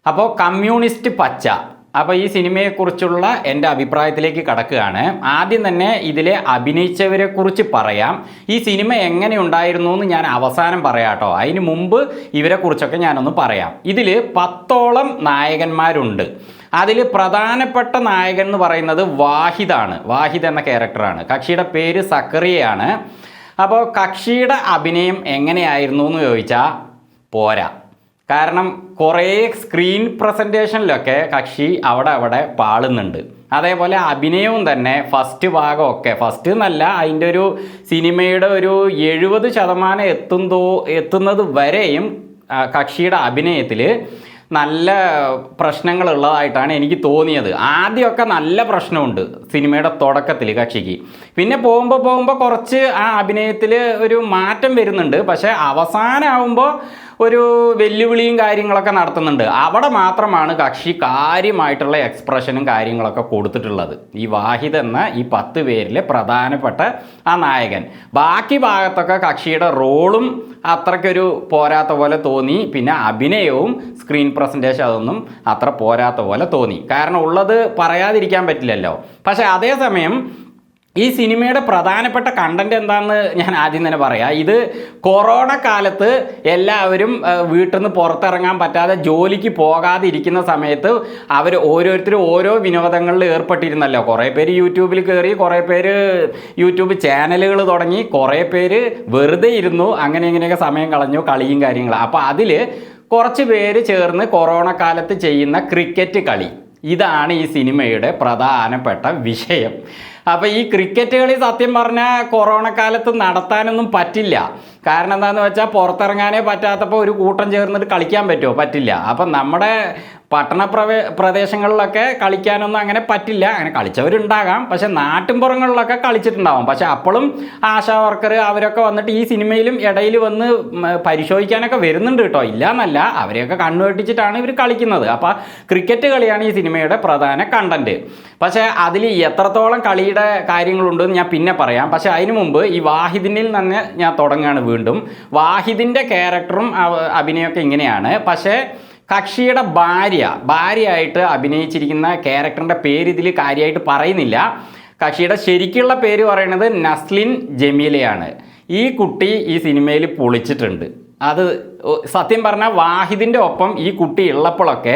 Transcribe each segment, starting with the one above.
അപ്പോൾ കമ്മ്യൂണിസ്റ്റ് പച്ച. അപ്പോൾ ഈ സിനിമയെക്കുറിച്ചുള്ള എൻ്റെ അഭിപ്രായത്തിലേക്ക് കടക്കുകയാണ്. ആദ്യം തന്നെ ഇതിലെ അഭിനയിച്ചവരെ കുറിച്ച് പറയാം. ഈ സിനിമ എങ്ങനെ ഉണ്ടായിരുന്നു എന്ന് ഞാൻ അവസാനം പറയാം കേട്ടോ. അതിന് മുമ്പ് ഇവരെക്കുറിച്ചൊക്കെ ഞാനൊന്ന് പറയാം. ഇതിൽ 10ഓളം നായകന്മാരുണ്ട്. അതിൽ പ്രധാനപ്പെട്ട നായകൻ എന്ന് പറയുന്നത് വാഹിദാണ്. വാഹിദ് എന്ന ക്യാരക്ടറാണ്. കക്ഷിയുടെ പേര് സക്കറിയയാണ്. അപ്പോൾ കക്ഷിയുടെ അഭിനയം എങ്ങനെയായിരുന്നു എന്ന് ചോദിച്ചാൽ പോരാ. കാരണം കുറേ സ്ക്രീൻ പ്രസൻറ്റേഷനിലൊക്കെ കക്ഷി അവിടെ പാളുന്നുണ്ട്. അതേപോലെ അഭിനയവും തന്നെ ഫസ്റ്റ് ഭാഗമൊക്കെ, ഫസ്റ്റ് എന്നല്ല, അതിൻ്റെ ഒരു സിനിമയുടെ ഒരു 70% എത്തുന്നത് വരെയും കക്ഷിയുടെ അഭിനയത്തിൽ നല്ല പ്രശ്നങ്ങളുള്ളതായിട്ടാണ് എനിക്ക് തോന്നിയത്. ആദ്യമൊക്കെ നല്ല പ്രശ്നമുണ്ട് സിനിമയുടെ തുടക്കത്തിൽ കക്ഷിക്ക്. പിന്നെ പോകുമ്പോൾ കുറച്ച് ആ അഭിനയത്തിൽ ഒരു മാറ്റം വരുന്നുണ്ട്. പക്ഷേ അവസാനമാകുമ്പോൾ ഒരു വെല്ലുവിളിയും കാര്യങ്ങളൊക്കെ നടത്തുന്നുണ്ട്. അവിടെ മാത്രമാണ് കക്ഷി കാര്യമായിട്ടുള്ള എക്സ്പ്രഷനും കാര്യങ്ങളൊക്കെ കൊടുത്തിട്ടുള്ളത്. ഈ വാഹിദ് എന്ന ഈ 10 പേരിലെ പ്രധാനപ്പെട്ട ആ നായകൻ. ബാക്കി ഭാഗത്തൊക്കെ കക്ഷിയുടെ റോളും അത്രയ്ക്കൊരു പോരാത്ത പോലെ തോന്നി. പിന്നെ അഭിനയവും സ്ക്രീൻ പ്രസൻറ്റേഷൻ അതൊന്നും അത്ര പോരാത്ത പോലെ തോന്നി. കാരണം ഉള്ളത് പറയാതിരിക്കാൻ പറ്റില്ലല്ലോ. പക്ഷേ അതേസമയം ഈ സിനിമയുടെ പ്രധാനപ്പെട്ട കണ്ടന്റ് എന്താണെന്ന് ഞാൻ ആദ്യം തന്നെ പറയാം. ഇത് കൊറോണ കാലത്ത് എല്ലാവരും വീട്ടിൽ നിന്ന് പുറത്തിറങ്ങാൻ പറ്റാതെ ജോലിക്ക് പോകാതെ ഇരിക്കുന്ന സമയത്ത് അവർ ഓരോരുത്തരും ഓരോ വിനോദങ്ങളിൽ ഏർപ്പെട്ടിരുന്നല്ലോ. കുറേ പേര് യൂട്യൂബിൽ കയറി, കുറേ പേര് യൂട്യൂബ് ചാനലുകൾ തുടങ്ങി, കുറേ പേര് വെറുതെ ഇരുന്നു, അങ്ങനെ ഇങ്ങനെയൊക്കെ സമയം കളഞ്ഞു, കളിയും കാര്യങ്ങളും. അപ്പോൾ അതിൽ കുറച്ച് പേര് ചേർന്ന് കൊറോണ കാലത്ത് ചെയ്യുന്ന ക്രിക്കറ്റ് കളി, ഇതാണ് ഈ സിനിമയുടെ പ്രധാനപ്പെട്ട വിഷയം. അപ്പോൾ ഈ ക്രിക്കറ്റ് കളി സത്യം പറഞ്ഞാൽ കൊറോണ കാലത്ത് നടത്താനൊന്നും പറ്റില്ല. കാരണം എന്താണെന്ന് വെച്ചാൽ പുറത്തിറങ്ങാനേ പറ്റാത്തപ്പോൾ ഒരു കൂട്ടം ചേർന്നിട്ട് കളിക്കാൻ പറ്റുമോ? പറ്റില്ല. അപ്പം നമ്മുടെ പ്രദേശങ്ങളിലൊക്കെ കളിക്കാനൊന്നും അങ്ങനെ പറ്റില്ല. അങ്ങനെ കളിച്ചവരുണ്ടാകാം, പക്ഷെ നാട്ടിൻപുറങ്ങളിലൊക്കെ കളിച്ചിട്ടുണ്ടാവും. പക്ഷെ അപ്പോഴും ആശാ വർക്കർ അവരൊക്കെ വന്നിട്ട് ഈ സിനിമയിലും ഇടയിൽ വന്ന് പരിശോധിക്കാനൊക്കെ വരുന്നുണ്ട് കേട്ടോ. ഇല്ല എന്നല്ല, അവരെയൊക്കെ കണ്ണുവെട്ടിച്ചിട്ടാണ് ഇവർ കളിക്കുന്നത്. അപ്പോൾ ക്രിക്കറ്റ് കളിയാണ് ഈ സിനിമയുടെ പ്രധാന കണ്ടന്റ്. പക്ഷേ അതിൽ എത്രത്തോളം കളിയുടെ കാര്യങ്ങളുണ്ടെന്ന് ഞാൻ പിന്നെ പറയാം. പക്ഷേ അതിനു മുമ്പ് ഈ വാഹിദിനിൽ തന്നെ ഞാൻ തുടങ്ങുകയാണ് വീണ്ടും. വാഹിദിൻ്റെ ക്യാരക്ടറും അഭിനയമൊക്കെ ഇങ്ങനെയാണ്. പക്ഷേ കക്ഷിയുടെ ഭാര്യയായിട്ട് അഭിനയിച്ചിരിക്കുന്ന ക്യാരക്ടറിൻ്റെ പേര് ഇതിൽ കാര്യമായിട്ട് പറയുന്നില്ല. കക്ഷിയുടെ ശരിക്കുള്ള പേര് പറയുന്നത് നസ്ലിൻ ജമീലയാണ്. ഈ കുട്ടി ഈ സിനിമയിൽ പൊളിച്ചിട്ടുണ്ട്. അത് സത്യം പറഞ്ഞാൽ വാഹിദിൻ്റെ ഒപ്പം ഈ കുട്ടി ഉള്ളപ്പോഴൊക്കെ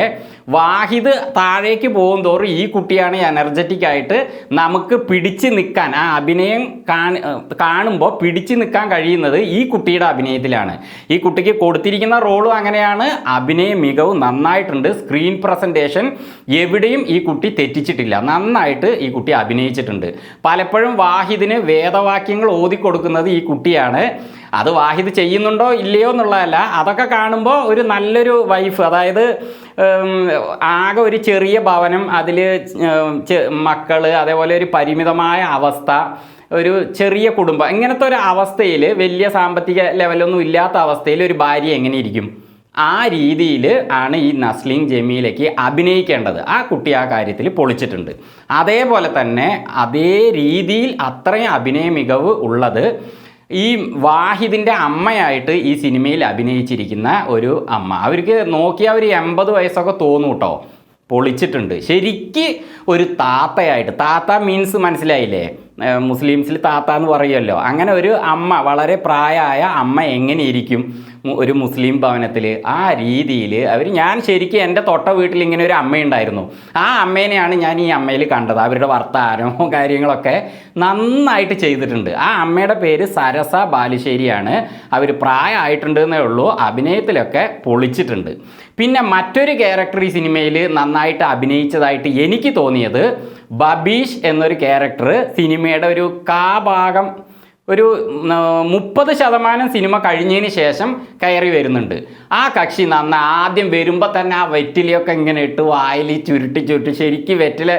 വാഹിദ് താഴേക്ക് പോകും തോറും ഈ കുട്ടിയാണ് എനർജറ്റിക് ആയിട്ട് നമുക്ക് പിടിച്ച് നിൽക്കാൻ, ആ അഭിനയം കാണുമ്പോൾ പിടിച്ച് നിൽക്കാൻ കഴിയുന്നത് ഈ കുട്ടിയുടെ അഭിനയത്തിലാണ്. ഈ കുട്ടിക്ക് കൊടുത്തിരിക്കുന്ന റോളും അങ്ങനെയാണ്. അഭിനയ മികവ് നന്നായിട്ടുണ്ട്. സ്ക്രീൻ പ്രസൻറ്റേഷൻ എവിടെയും ഈ കുട്ടി തെറ്റിച്ചിട്ടില്ല. നന്നായിട്ട് ഈ കുട്ടി അഭിനയിച്ചിട്ടുണ്ട്. പലപ്പോഴും വാഹിദിന് വേദവാക്യങ്ങൾ ഓതിക്കൊടുക്കുന്നത് ഈ കുട്ടിയാണ്. അത് വാഹിദ് ചെയ്യുന്നുണ്ടോ ഇല്ലയോ എന്നുള്ളതല്ല, അതൊക്കെ കാണുമ്പോൾ ഒരു നല്ലൊരു വൈഫ്, അതായത് ആകെ ഒരു ചെറിയ ഭവനം, അതിൽ മക്കൾ, അതേപോലെ ഒരു പരിമിതമായ അവസ്ഥ, ഒരു ചെറിയ കുടുംബം, ഇങ്ങനത്തെ ഒരു അവസ്ഥയിൽ, വലിയ സാമ്പത്തിക ലെവലൊന്നും ഇല്ലാത്ത അവസ്ഥയിൽ ഒരു ഭാര്യ എങ്ങനെ ഇരിക്കും? ആ രീതിയിൽ ആണ് ഈ നസ്ലിൻ ജമീലയ്ക്ക് അഭിനയിക്കേണ്ടത്. ആ കുട്ടി ആ കാര്യത്തിൽ പൊളിച്ചിട്ടുണ്ട്. അതേപോലെ തന്നെ അതേ രീതിയിൽ അത്രയും അഭിനയ മികവ് ഉള്ളത് ഈ വാഹിദിൻ്റെ അമ്മയായിട്ട് ഈ സിനിമയിൽ അഭിനയിച്ചിരിക്കുന്ന ഒരു അമ്മ. അവർക്ക് നോക്കിയാൽ ഒരു 80 വയസ്സൊക്കെ തോന്നും കേട്ടോ. പൊളിച്ചിട്ടുണ്ട്. ശരിക്ക് ഒരു താത്തയായിട്ട്, താത്ത മീൻസ് മനസ്സിലായില്ലേ, മുസ്ലിംസിൽ താത്ത എന്ന് പറയുമല്ലോ, അങ്ങനെ ഒരു അമ്മ, വളരെ പ്രായമായ അമ്മ എങ്ങനെയിരിക്കും ഒരു മുസ്ലിം ഭവനത്തിൽ? ആ രീതിയിൽ ഞാൻ ശരിക്കും എൻ്റെ തൊട്ട വീട്ടിൽ ഇങ്ങനെ ഒരു അമ്മയുണ്ടായിരുന്നു. ആ അമ്മേനെയാണ് ഞാൻ ഈ അമ്മയിൽ കണ്ടത്. അവരുടെ വർത്താനവും കാര്യങ്ങളൊക്കെ നന്നായിട്ട് ചെയ്തിട്ടുണ്ട്. ആ അമ്മയുടെ പേര് സരസ ബാലുശ്ശേരിയാണ്. അവർ പ്രായമായിട്ടുണ്ടെന്നേ ഉള്ളൂ. അഭിനയത്തിലൊക്കെ പൊളിച്ചിട്ടുണ്ട്. പിന്നെ മറ്റൊരു ക്യാരക്ടർ ഈ സിനിമയിൽ നന്നായിട്ട് അഭിനയിച്ചതായിട്ട് എനിക്ക് തോന്നിയത് ബബീഷ് എന്നൊരു ക്യാരക്ടർ സിനിമയുടെ ഒരു ഭാഗം ഒരു 30% സിനിമ കഴിഞ്ഞതിന് ശേഷം കയറി വരുന്നുണ്ട്. ആ കക്ഷി ആദ്യം വരുമ്പോൾ തന്നെ ആ വെറ്റിലയൊക്കെ ഇങ്ങനെ ഇട്ട് വായിൽ ചുരുട്ടി ശരിക്കും വെറ്റില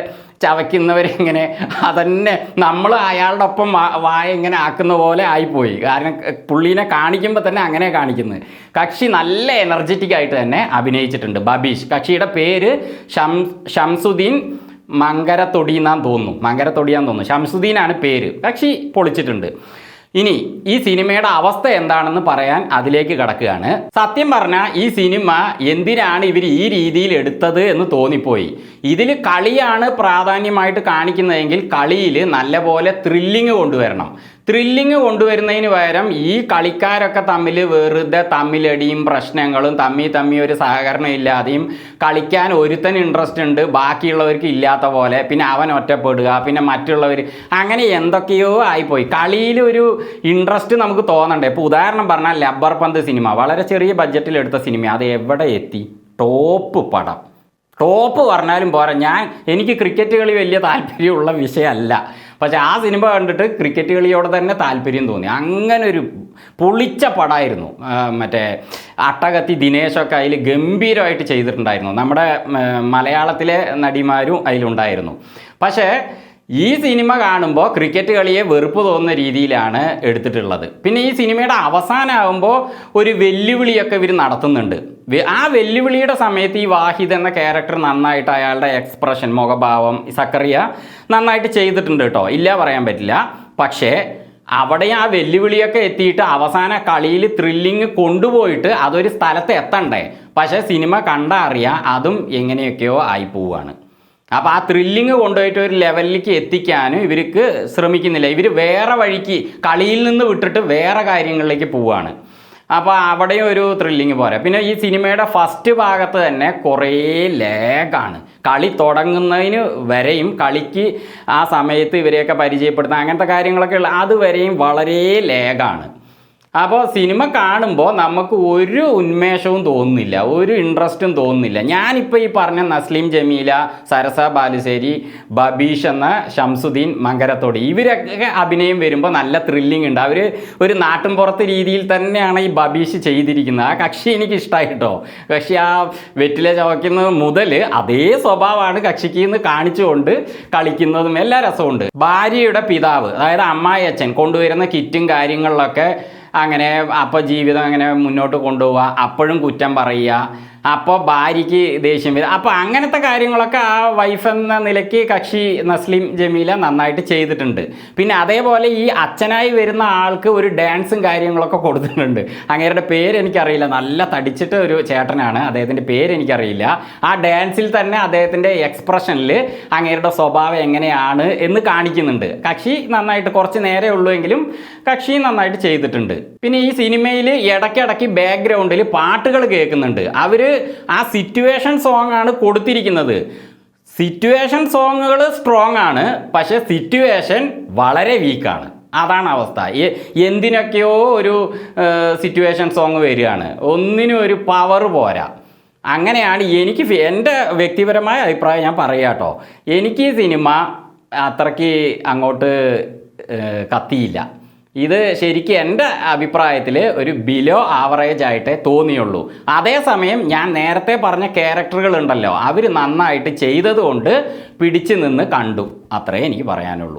ചവയ്ക്കുന്നവരെങ്ങനെ അതന്നെ നമ്മൾ അയാളുടെ ഒപ്പം വായ ഇങ്ങനെ ആക്കുന്ന പോലെ ആയിപ്പോയി. കാരണം പുള്ളീനെ കാണിക്കുമ്പോൾ തന്നെ അങ്ങനെ കാണിക്കുന്നത്. കക്ഷി നല്ല എനർജറ്റിക് ആയിട്ട് തന്നെ അഭിനയിച്ചിട്ടുണ്ട്. ബബീഷ്, കക്ഷിയുടെ പേര് ഷംസുദ്ദീൻ മങ്കരത്തൊടിയാന്ന് തോന്നുന്നു. ഷംസുദ്ദീനാണ് പേര്. കക്ഷി പൊളിച്ചിട്ടുണ്ട്. ഇനി ഈ സിനിമയുടെ അവസ്ഥ എന്താണെന്ന് പറയാൻ അതിലേക്ക് കടക്കുകയാണ്. സത്യം പറഞ്ഞാൽ ഈ സിനിമ എന്തിനാണ് ഇവർ ഈ രീതിയിൽ എടുത്തത് എന്ന് തോന്നിപ്പോയി. ഇതിൽ കളിയാണ് പ്രാധാന്യമായിട്ട് കാണിക്കുന്നതെങ്കിൽ കളിയിൽ നല്ലപോലെ ത്രില്ലിങ് കൊണ്ടുവരണം. ത്രില്ലിങ് കൊണ്ടുവരുന്നതിന് പകരം ഈ കളിക്കാരൊക്കെ തമ്മിൽ വെറുതെ തമ്മിലടിയും പ്രശ്നങ്ങളും തമ്മി ഒരു സഹകരണം ഇല്ലാതെയും കളിക്കാൻ ഒരുത്തൻ ഇൻട്രസ്റ്റ് ഉണ്ട്, ബാക്കിയുള്ളവർക്ക് ഇല്ലാത്ത പോലെ, പിന്നെ അവൻ ഒറ്റപ്പെടുക, പിന്നെ മറ്റുള്ളവർ, അങ്ങനെ എന്തൊക്കെയോ ആയിപ്പോയി. കളിയിൽ ഒരു ഇൻട്രസ്റ്റ് നമുക്ക് തോന്നണ്ടേ? ഇപ്പോൾ ഉദാഹരണം പറഞ്ഞാൽ ലബ്ബർ പന്ത് സിനിമ വളരെ ചെറിയ ബഡ്ജറ്റിൽ എടുത്ത സിനിമ, അത് എവിടെ എത്തി? ടോപ്പ് പടം. ടോപ്പ് പറഞ്ഞാലും പോരാ. എനിക്ക് ക്രിക്കറ്റ് കളി വലിയ താല്പര്യമുള്ള വിഷയമല്ല, പക്ഷെ ആ സിനിമ കണ്ടിട്ട് ക്രിക്കറ്റ് കളിയോട് തന്നെ താല്പര്യം തോന്നി. അങ്ങനെ ഒരു പൊളിച്ച പടമായിരുന്നു. മറ്റേ അട്ടകത്തി ദിനേശൊക്കെ അതിൽ ഗംഭീരമായിട്ട് ചെയ്തിട്ടുണ്ടായിരുന്നു. നമ്മുടെ മലയാളത്തിലെ നടിമാരും അതിലുണ്ടായിരുന്നു. പക്ഷേ ഈ സിനിമ കാണുമ്പോൾ ക്രിക്കറ്റ് കളിയെ വെറുപ്പ് തോന്നുന്ന രീതിയിലാണ് എടുത്തിട്ടുള്ളത്. പിന്നെ ഈ സിനിമയുടെ അവസാനമാകുമ്പോൾ ഒരു വെല്ലുവിളിയൊക്കെ ഇവർ നടത്തുന്നുണ്ട്. ആ വെല്ലുവിളിയുടെ സമയത്ത് ഈ വാഹിദ് എന്ന ക്യാരക്ടർ നന്നായിട്ട് അയാളുടെ എക്സ്പ്രഷൻ, മുഖഭാവം, സക്കറിയ നന്നായിട്ട് ചെയ്തിട്ടുണ്ട് കേട്ടോ, ഇല്ല പറയാൻ പറ്റില്ല. പക്ഷേ അവിടെ ആ വെല്ലുവിളിയൊക്കെ എത്തിയിട്ട് അവസാന കളിയിൽ ത്രില്ലിങ് കൊണ്ടുപോയിട്ട് അതൊരു സ്ഥലത്ത് എത്തണ്ടേ. പക്ഷേ സിനിമ കണ്ടാൽ അറിയാം അതും എങ്ങനെയൊക്കെയോ ആയി പോവുകയാണ്. അപ്പോൾ ആ ത്രില്ലിങ് കൊണ്ടുപോയിട്ട് ഒരു ലെവലിലേക്ക് എത്തിക്കാനും ഇവർക്ക് ശ്രമിക്കുന്നില്ല. ഇവർ വേറെ വഴിക്ക് കളിയിൽ നിന്ന് വിട്ടിട്ട് വേറെ കാര്യങ്ങളിലേക്ക് പോവുകയാണ്. അപ്പോൾ അവിടെയും ഒരു ത്രില്ലിങ് പോരാ. പിന്നെ ഈ സിനിമയുടെ ഫസ്റ്റ് ഭാഗത്ത് തന്നെ കുറേ ലാഗാണ്. കളി തുടങ്ങുന്നതിന് വരെയും കളിക്ക് ആ സമയത്ത് ഇവരെയൊക്കെ പരിചയപ്പെടുത്തുന്ന അങ്ങനത്തെ കാര്യങ്ങളൊക്കെ ഉള്ള അതുവരെയും വളരെ ലാഗാണ്. അപ്പോൾ സിനിമ കാണുമ്പോൾ നമുക്ക് ഒരു ഉന്മേഷവും തോന്നുന്നില്ല, ഒരു ഇൻട്രസ്റ്റും തോന്നുന്നില്ല. ഞാനിപ്പോൾ ഈ പറഞ്ഞ നസ്ലിം ജമീല, സരസ ബാലുശ്ശേരി, ബബീഷ് എന്ന ഷംസുദ്ദീൻ മങ്കരത്തോടി, ഇവരൊക്കെ അഭിനയം വരുമ്പോൾ നല്ല ത്രില്ലിംഗ് ഉണ്ട്. അവർ ഒരു നാട്ടിൻപുറത്ത് രീതിയിൽ തന്നെയാണ് ഈ ബബീഷ് ചെയ്തിരിക്കുന്നത്. ആ കക്ഷി എനിക്ക് ഇഷ്ടമായിട്ടോ. കക്ഷി ആ വെറ്റില ചവയ്ക്കുന്നത് മുതൽ അതേ സ്വഭാവമാണ് കക്ഷിക്ക് നിന്ന് കാണിച്ചുകൊണ്ട് കളിക്കുന്നതും എല്ലാ രസമുണ്ട്. ഭാര്യയുടെ പിതാവ്, അതായത് അമ്മായി അച്ഛൻ കൊണ്ടുവരുന്ന കിറ്റും കാര്യങ്ങളിലൊക്കെ അങ്ങനെ അപ്പോൾ ജീവിതം അങ്ങനെ മുന്നോട്ട് കൊണ്ടുപോവുക, അപ്പോഴും കുറ്റം പറയുക, അപ്പോൾ ഭാര്യയ്ക്ക് ദേഷ്യം വരും. അപ്പോൾ അങ്ങനത്തെ കാര്യങ്ങളൊക്കെ ആ വൈഫ് എന്ന നിലയ്ക്ക് കക്ഷി നസ്ലിം ജമീല നന്നായിട്ട് ചെയ്തിട്ടുണ്ട്. പിന്നെ അതേപോലെ ഈ അച്ഛനായി വരുന്ന ആൾക്ക് ഒരു ഡാൻസും കാര്യങ്ങളൊക്കെ കൊടുത്തിട്ടുണ്ട്. അങ്ങേരുടെ പേര് എനിക്കറിയില്ല, നല്ല തടിച്ചിട്ട് ഒരു ചേട്ടനാണ്, അദ്ദേഹത്തിൻ്റെ പേര് എനിക്കറിയില്ല. ആ ഡാൻസിൽ തന്നെ അദ്ദേഹത്തിൻ്റെ എക്സ്പ്രഷനിൽ അങ്ങേരുടെ സ്വഭാവം എങ്ങനെയാണ് എന്ന് കാണിക്കുന്നുണ്ട്. കക്ഷി നന്നായിട്ട്, കുറച്ച് നേരെ ഉള്ളൂ എങ്കിലും കക്ഷി നന്നായിട്ട് ചെയ്തിട്ടുണ്ട്. പിന്നെ ഈ സിനിമയിൽ ഇടയ്ക്കിടയ്ക്ക് ബാക്ക്ഗ്രൗണ്ടിൽ പാട്ടുകൾ കേൾക്കുന്നുണ്ട്. അവർ ആ സിറ്റുവേഷൻ സോങ് ആണ് കൊടുത്തിരിക്കുന്നത്. സിറ്റുവേഷൻ സോങ്ങുകൾ സ്ട്രോങ് ആണ്, പക്ഷേ സിറ്റുവേഷൻ വളരെ വീക്കാണ്. അതാണ് അവസ്ഥ. എന്തിനൊക്കെയോ ഒരു സിറ്റുവേഷൻ സോങ് വരികയാണ്, ഒന്നിനും ഒരു പവർ പോരാ. അങ്ങനെയാണ് എനിക്ക് എൻ്റെ വ്യക്തിപരമായ അഭിപ്രായം ഞാൻ പറയാം കേട്ടോ. എനിക്ക് ഈ സിനിമ അത്രയ്ക്ക് അങ്ങോട്ട് കത്തിയില്ല. ഇത് ശരിക്കും എൻ്റെ അഭിപ്രായത്തിൽ ഒരു ബിലോ ആവറേജ് ആയിട്ടേ തോന്നിയുള്ളൂ. അതേസമയം ഞാൻ നേരത്തെ പറഞ്ഞ ക്യാരക്ടറുകൾ ഉണ്ടല്ലോ, അവർ നന്നായിട്ട് ചെയ്തതുകൊണ്ട് പിടിച്ചു നിന്ന് കണ്ടു. അത്രേ എനിക്ക് പറയാനുള്ളൂ.